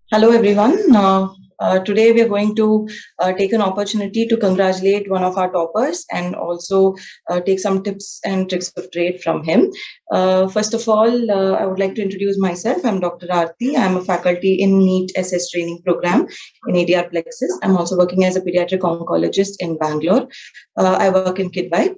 Hello, everyone. Today we are going to take an opportunity to congratulate one of our toppers and also take some tips and tricks of trade from him. First of all, I would like to introduce myself. I'm Dr. Aarti. I'm a faculty in NEET-SS training program in ADR Plexus. I'm also working as a pediatric oncologist in Bangalore. I work in Kidwai.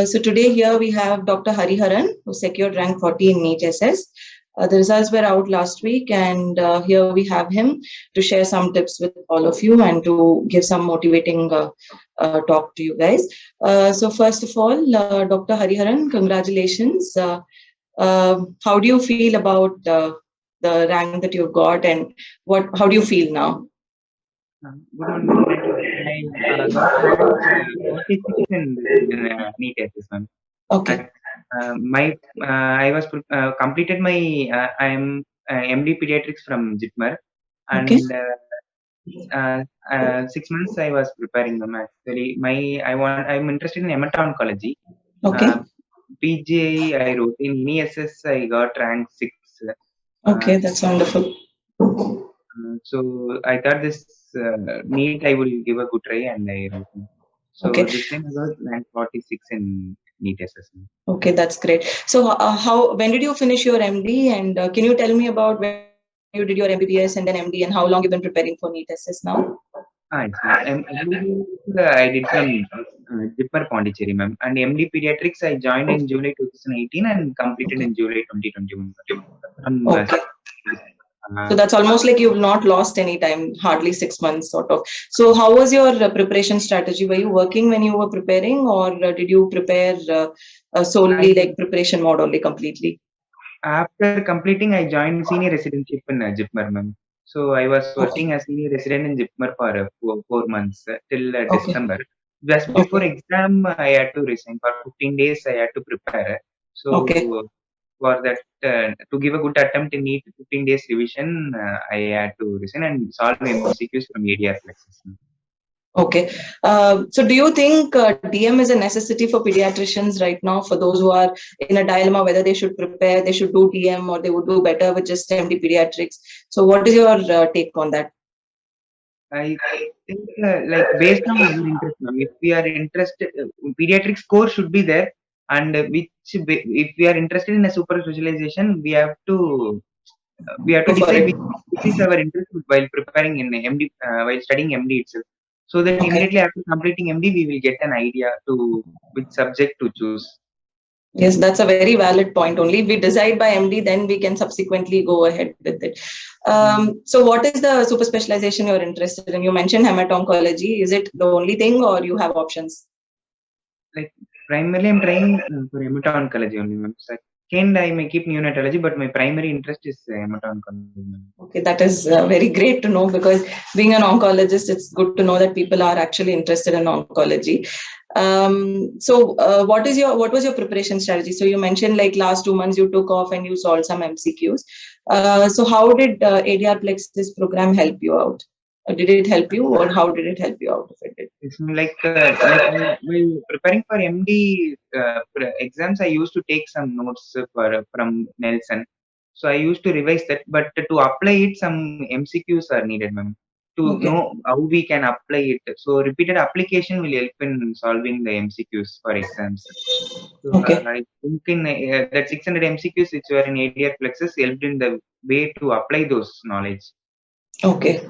So today here we have Dr. Hariharan, who secured rank 40 in NEET-SS. The results were out last week, and here we have him to share some tips with all of you and to give some motivating talk to you guys. So, first of all, Dr. Hariharan, congratulations. How do you feel about the rank that you've got, and how do you feel now? Good morning. I got rank 46 in NEET-SS, ma'am. Okay. My I was completed my I'm MD Pediatrics from Jitmar, Okay. and 6 months I was preparing them. Actually, I'm interested in hematology. Okay. PG I wrote in NEET-SS. I got rank 6. Okay, that's wonderful. So I thought this NEET I will give a good try, and I wrote. So Okay. this time I got rank 46 in NEET-SS. Okay, that's great. So, when did you finish your MD? And can you tell me about when you did your MBBS and then MD, and how long you've been preparing for NEET-SS now? I did from Jipper Pondicherry, ma'am. And MD Pediatrics I joined in July 2018 and completed Okay. in July 2021. Okay. So that's almost like you've not lost any time, hardly 6 months, sort of. So, how was your preparation strategy? Were you working when you were preparing, or did you prepare solely like preparation mode only completely? After completing, I joined senior residentship in Jipmer, ma'am. So I was Okay. working as senior resident in Jipmer for 4 months till Okay. December. Just before Okay. exam, I had to resign for 15 days. I had to prepare. Okay. So for that, to give a good attempt in NEET 15 days revision, I had to resign and solve MCQs from ADR Plexus. Okay. So do you think DM is a necessity for pediatricians right now, for those who are in a dilemma whether they should prepare, they should do DM, or they would do better with just MD pediatrics? So what is your take on that? I think like based on our interest, ma'am. If we are interested, pediatric score should be there, and if we are interested in a super specialization, we have to Go for decide it. which is our interest while preparing in MD while studying MD itself. So that Okay. immediately after completing MD, we will get an idea to which subject to choose. Yes, that's a very valid point. Only if we decide by MD, then we can subsequently go ahead with it. So what is the super specialization you're interested in? You mentioned hemato-oncology. Is it the only thing, or you have options? Like primarily, I'm trying for hemato-oncology only, ma'am. Second, I may keep neonatology, but my primary interest is hemato-oncology, ma'am. Okay, that is very great to know, because being an oncologist, it's good to know that people are actually interested in oncology. What was your preparation strategy? So you mentioned like last 2 months you took off and you solved some MCQs. So how did ADR Plexus program help you out? Did it help you, or how did it help you out if it did? It's while preparing for MD exams, I used to take some notes from Nelson. So I used to revise that, but to apply it, some MCQs are needed, ma'am, to Okay. know how we can apply it. So repeated application will help in solving the MCQs for exams. So Okay. I think in that 600 MCQs which were in ADR Plexus helped in the way to apply those knowledge. Okay.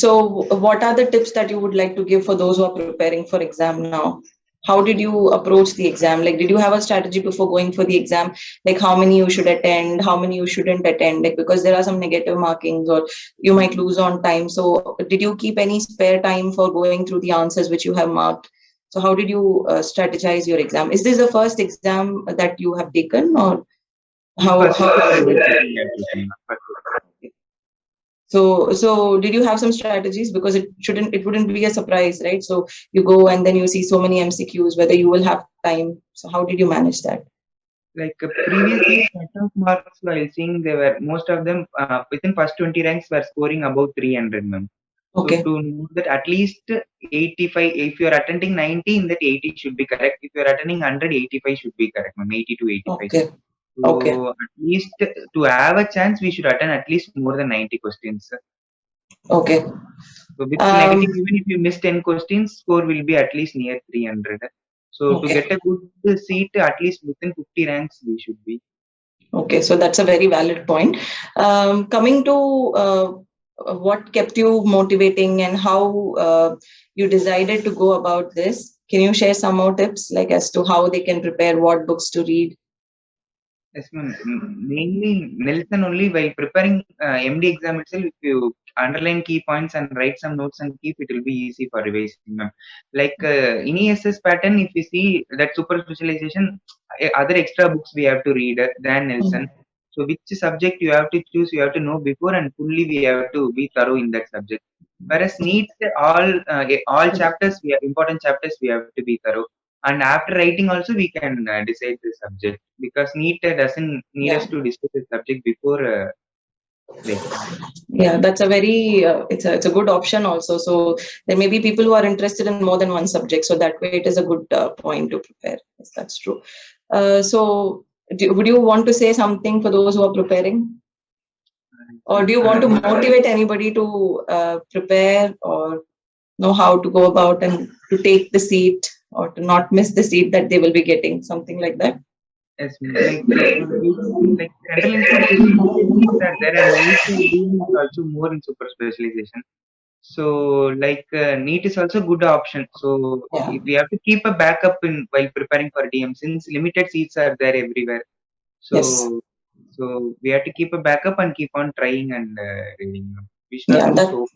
So what are the tips that you would like to give for those who are preparing for exam now? How did you approach the exam? Like, did you have a strategy before going for the exam? Like, how many you should attend, how many you shouldn't attend? Like, because there are some negative markings, or you might lose on time. So, did you keep any spare time for going through the answers which you have marked? So, how did you strategize your exam? Is this the first exam that you have taken, or This how? was How? taking education. So did you have some strategies? Because it wouldn't be a surprise, right? So you go and then you see so many MCQs, whether you will have time. So how did you manage that? Like previously, cutoff marks while seeing they were most of them within first 20 ranks were scoring above 300, ma'am. So Okay. to know that at least 85, if you are attending 90, in that 80 should be correct. If you are attending 100, 85 should be correct, ma'am. 80 to 85. Okay. Okay. So at least to have a chance, we should attend at least more than 90 questions. Okay. So with negative, Um, even if you miss 10 questions, score will be at least near 300. So to okay. get a good seat, at least within 50 ranks, we should be. Okay. So that's a very valid point. Coming to what kept you motivating and how you decided to go about this, can you share some more tips, like as to how they can prepare, what books to read? Yes, ma'am. Mainly Nelson only while preparing MD exam itself, if you underline key points and write some notes and keep, it will be easy for revising, ma'am. Like NEET-SS pattern, if you see that super specialization, other extra books we have to read than Nelson. So which subject you have to choose, you have to know before, and fully we have to be thorough in that subject. Whereas NEET, all chapters, important chapters we have to be thorough, and after writing also we can decide the subject, because NEET doesn't need Yeah. us to discuss the subject before the exam. Yeah, that's a very it's a good option also. So there may be people who are interested in more than one subject, so that way it is a good point to prepare. Yes, that's true. Would you want to say something for those who are preparing, or do you want to motivate anybody to prepare or know how to go about and to take the seat or to not miss the seat that they will be getting, something like that? Yes, like central institutes, limited seats are there, and NEET DM is also more in super specialization. So like NEET is also good option. So Yeah. if we have to keep a backup in while preparing for DM, since limited seats are there everywhere. Yes. So we have to keep a backup and keep on trying and reading. We should not Yeah. lose hope.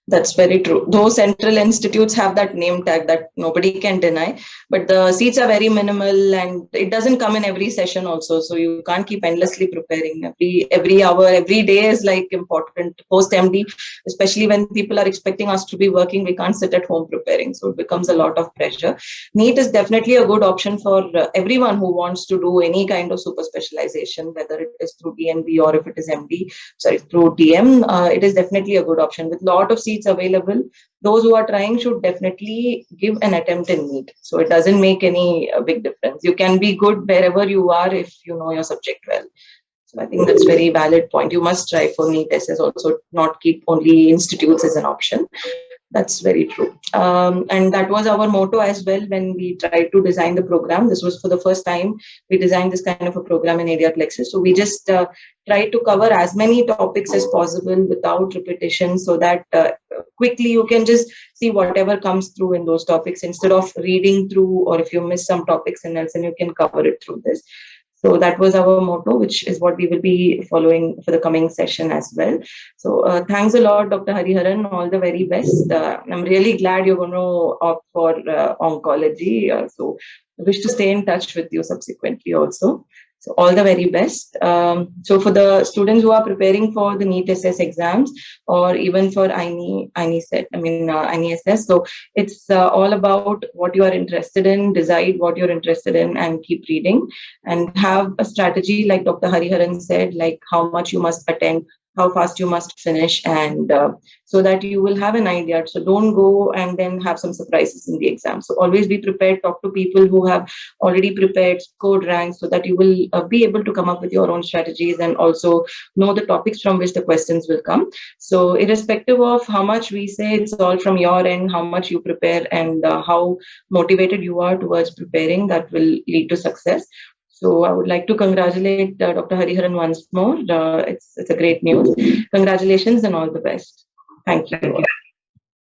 That's very true. Those central institutes have that name tag that nobody can deny, but the seats are very minimal and it doesn't come in every session also. So you can't keep endlessly preparing. Every hour, every day is like important. Post MD, especially when people are expecting us to be working, we can't sit at home preparing. So it becomes a lot of pressure. NEET is definitely a good option for everyone who wants to do any kind of super specialization, whether it is through DNB or if it is MD, sorry, through DM. It is definitely a good option with lot of seats available. Those who are trying should definitely give an attempt in NEET. So it doesn't make any big difference. You can be good wherever you are if you know your subject well. So I think that's very valid point. You must try for NEET-SS also, not keep only institutes as an option. That's very true. And that was our motto as well when we tried to design the program. This was for the first time we designed this kind of a program in Pediatrics. So we just tried to cover as many topics as possible without repetition, so that quickly you can just see whatever comes through in those topics instead of reading through, or if you miss some topics in Nelson, you can cover it through this. So that was our motto, which is what we will be following for the coming session as well. So thanks a lot, Dr. Hariharan. All the very best. I'm really glad you're going to opt for oncology. So I wish to stay in touch with you subsequently also. So all the very best. So for the students who are preparing for the NEET-SS exams or even for NEET-SS, so it's all about what you are interested in, decide what you're interested in and keep reading, and have a strategy like Dr. Hariharan said, like how much you must attend, how fast you must finish, and so that you will have an idea. So don't go and then have some surprises in the exam. So always be prepared, talk to people who have already prepared, scored ranks, so that you will be able to come up with your own strategies and also know the topics from which the questions will come. So irrespective of how much we say, it's all from your end, how much you prepare and how motivated you are towards preparing, that will lead to success. So I would like to congratulate Dr. Hariharan once more. It's a great news. Congratulations and all the best. Thank you. Thank you.